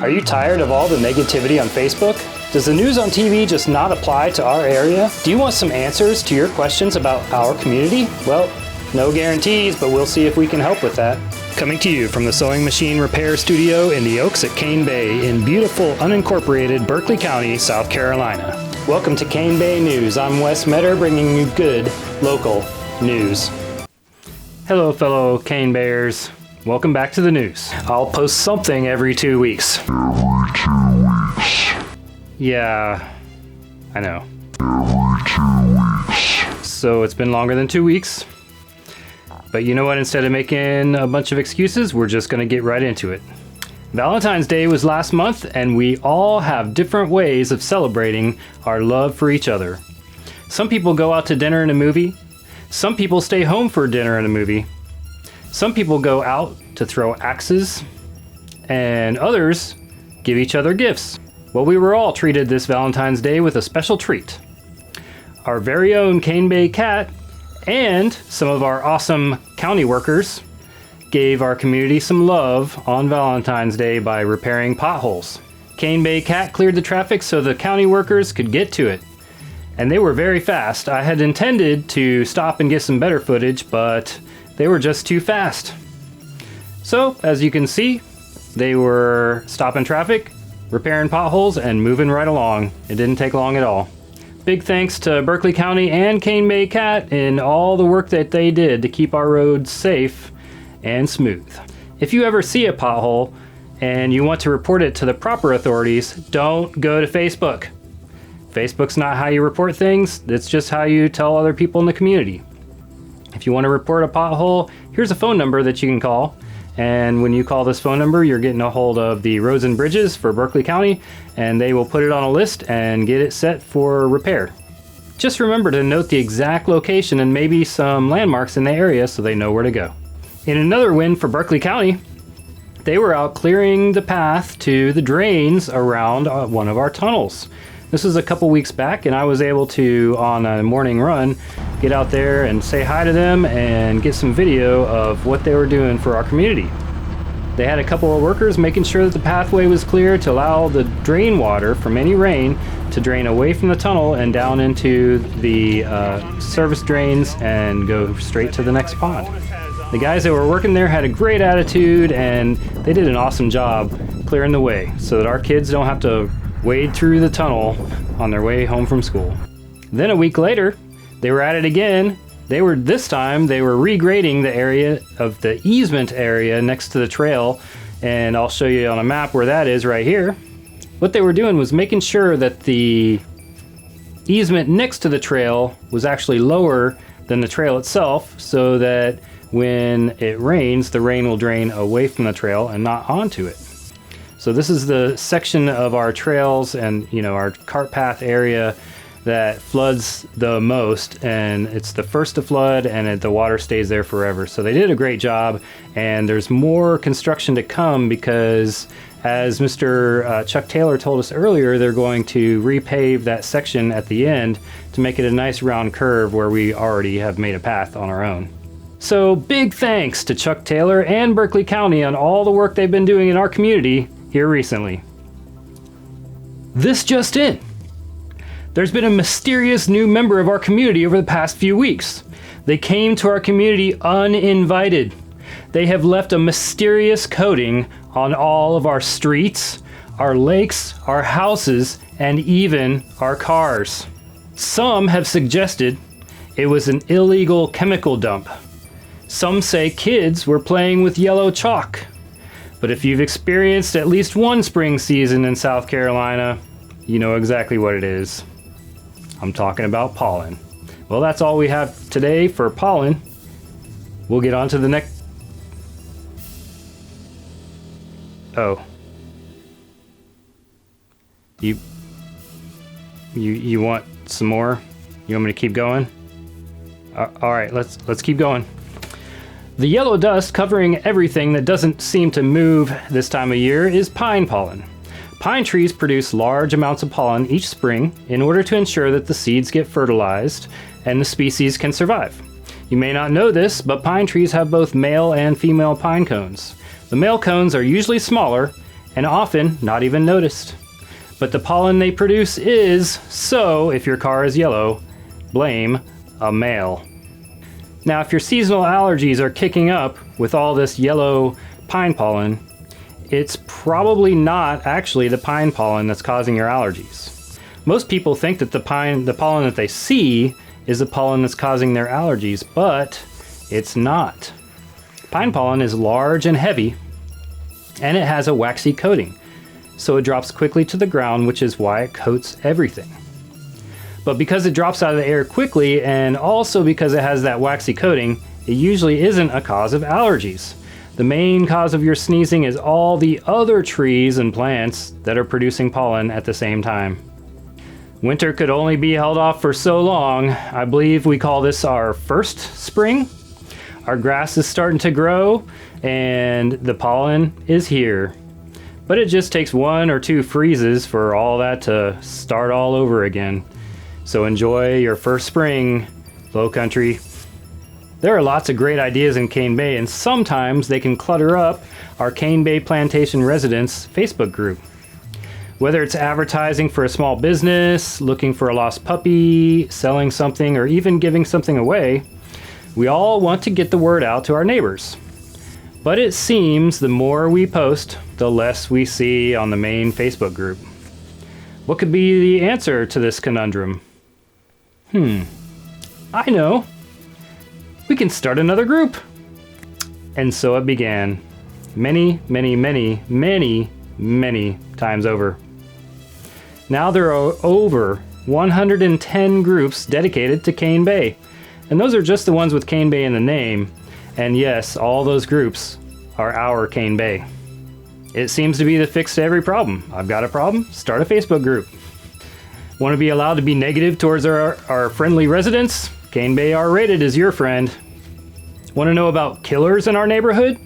Are you tired of all the negativity on Facebook? Does the news on TV just not apply to our area? Do you want some answers to your questions about our community? Well, no guarantees, but we'll see if we can help with that. Coming to you from the Sewing Machine Repair Studio in the Oaks at Cane Bay in beautiful, unincorporated Berkeley County, South Carolina. Welcome to Cane Bay News. I'm Wes Metter, bringing you good, local news. Hello, fellow Cane Bayers. Welcome back to the news. I'll post something every 2 weeks. Every 2 weeks. Yeah, I know. Every 2 weeks. So it's been longer than 2 weeks. But you know what? Instead of making a bunch of excuses, we're just going to get right into it. Valentine's Day was last month, and we all have different ways of celebrating our love for each other. Some people go out to dinner and a movie. Some people stay home for dinner and a movie. Some people go out to throw axes, and others give each other gifts. Well, we were all treated this Valentine's Day with a special treat. Our very own Cane Bay cat and some of our awesome county workers gave our community some love on Valentine's Day by repairing potholes. Cane Bay cat cleared the traffic so the county workers could get to it. And they were very fast. I had intended to stop and get some better footage, but they were just too fast. So, as you can see, they were stopping traffic, repairing potholes, and moving right along. It didn't take long at all. Big thanks to Berkeley County and Cane Bay Cat in all the work that they did to keep our roads safe and smooth. If you ever see a pothole and you want to report it to the proper authorities, don't go to Facebook. Facebook's not how you report things, it's just how you tell other people in the community. If you want to report a pothole, here's a phone number that you can call. And when you call this phone number, you're getting a hold of the Roads and Bridges for Berkeley County, and they will put it on a list and get it set for repair. Just remember to note the exact location and maybe some landmarks in the area so they know where to go. In another win for Berkeley County, they were out clearing the path to the drains around one of our tunnels. This was a couple weeks back, and I was able to, on a morning run, get out there and say hi to them and get some video of what they were doing for our community. They had a couple of workers making sure that the pathway was clear to allow the drain water from any rain to drain away from the tunnel and down into the service drains and go straight to the next pond. The guys that were working there had a great attitude, and they did an awesome job clearing the way so that our kids don't have to wade through the tunnel on their way home from school. Then a week later, they were at it again. This time they were regrading the area of the easement area next to the trail, and I'll show you on a map where that is right here. What they were doing was making sure that the easement next to the trail was actually lower than the trail itself, so that when it rains, the rain will drain away from the trail and not onto it. So this is the section of our trails and, our cart path area that floods the most, and it's the first to flood, and the water stays there forever. So they did a great job, and there's more construction to come because, as Mr. Chuck Taylor told us earlier, they're going to repave that section at the end to make it a nice round curve where we already have made a path on our own. So big thanks to Chuck Taylor and Berkeley County on all the work they've been doing in our community here recently. This just in. There's been a mysterious new member of our community over the past few weeks. They came to our community uninvited. They have left a mysterious coating on all of our streets, our lakes, our houses, and even our cars. Some have suggested it was an illegal chemical dump. Some say kids were playing with yellow chalk. But if you've experienced at least one spring season in South Carolina, you know exactly what it is. I'm talking about pollen. Well, that's all we have today for pollen. We'll get on to the next... Oh. You want some more? You want me to keep going? All right, let's keep going. The yellow dust covering everything that doesn't seem to move this time of year is pine pollen. Pine trees produce large amounts of pollen each spring in order to ensure that the seeds get fertilized and the species can survive. You may not know this, but pine trees have both male and female pine cones. The male cones are usually smaller and often not even noticed. But the pollen they produce is, so if your car is yellow, blame a male. Now, if your seasonal allergies are kicking up with all this yellow pine pollen, it's probably not actually the pine pollen that's causing your allergies. Most people think that the pollen that they see is the pollen that's causing their allergies, but it's not. Pine pollen is large and heavy, and it has a waxy coating, so it drops quickly to the ground, which is why it coats everything. But because it drops out of the air quickly, and also because it has that waxy coating, it usually isn't a cause of allergies. The main cause of your sneezing is all the other trees and plants that are producing pollen at the same time. Winter could only be held off for so long. I believe we call this our first spring. Our grass is starting to grow, and the pollen is here. But it just takes 1 or 2 freezes for all that to start all over again. So enjoy your first spring, Low Country. There are lots of great ideas in Cane Bay, and sometimes they can clutter up our Cane Bay Plantation Residents Facebook group. Whether it's advertising for a small business, looking for a lost puppy, selling something, or even giving something away, we all want to get the word out to our neighbors. But it seems the more we post, the less we see on the main Facebook group. What could be the answer to this conundrum? I know. We can start another group. And so it began. Many, many, many, many, many times over. Now there are over 110 groups dedicated to Cane Bay. And those are just the ones with Cane Bay in the name. And yes, all those groups are our Cane Bay. It seems to be the fix to every problem. I've got a problem? Start a Facebook group. Want to be allowed to be negative towards our friendly residents? Cane Bay R-rated is your friend. Want to know about killers in our neighborhood?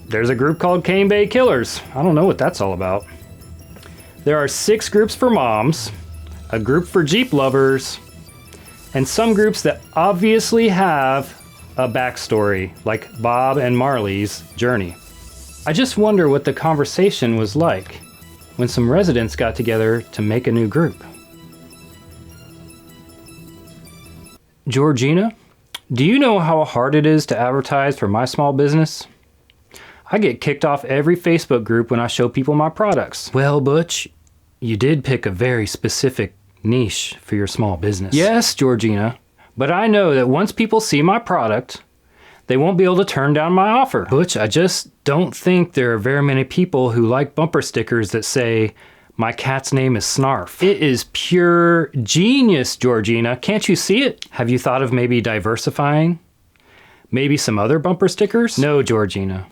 There's a group called Cane Bay Killers. I don't know what that's all about. There are 6 groups for moms, a group for Jeep lovers, and some groups that obviously have a backstory, like Bob and Marley's journey. I just wonder what the conversation was like when some residents got together to make a new group. Georgina, do you know how hard it is to advertise for my small business? I get kicked off every Facebook group when I show people my products. Well, Butch, you did pick a very specific niche for your small business. Yes, Georgina, but I know that once people see my product, they won't be able to turn down my offer. Butch, I just don't think there are very many people who like bumper stickers that say, "My cat's name is Snarf." It is pure genius, Georgina. Can't you see it? Have you thought of maybe diversifying? Maybe some other bumper stickers? No, Georgina.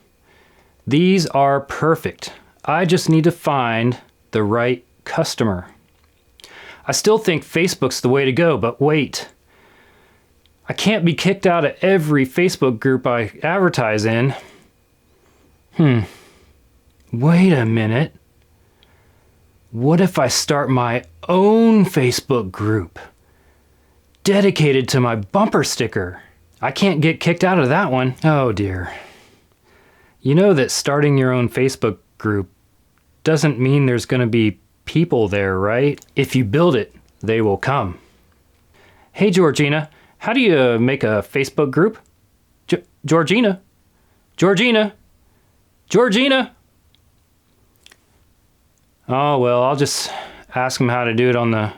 These are perfect. I just need to find the right customer. I still think Facebook's the way to go, but wait. I can't be kicked out of every Facebook group I advertise in. Wait a minute. What if I start my own Facebook group dedicated to my bumper sticker? I can't get kicked out of that one. Oh dear. You know that starting your own Facebook group doesn't mean there's going to be people there, right? If you build it, they will come. Hey, Georgina, how do you make a Facebook group? Georgina? Georgina? Georgina? Oh, well, I'll just ask them how to do it on the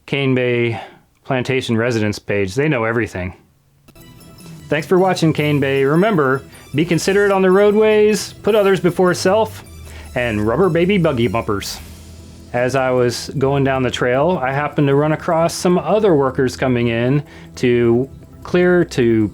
Cane Bay Plantation Residence page. They know everything. Thanks for watching, Cane Bay. Remember, be considerate on the roadways, put others before self, and rubber baby buggy bumpers. As I was going down the trail, I happened to run across some other workers coming in to clear to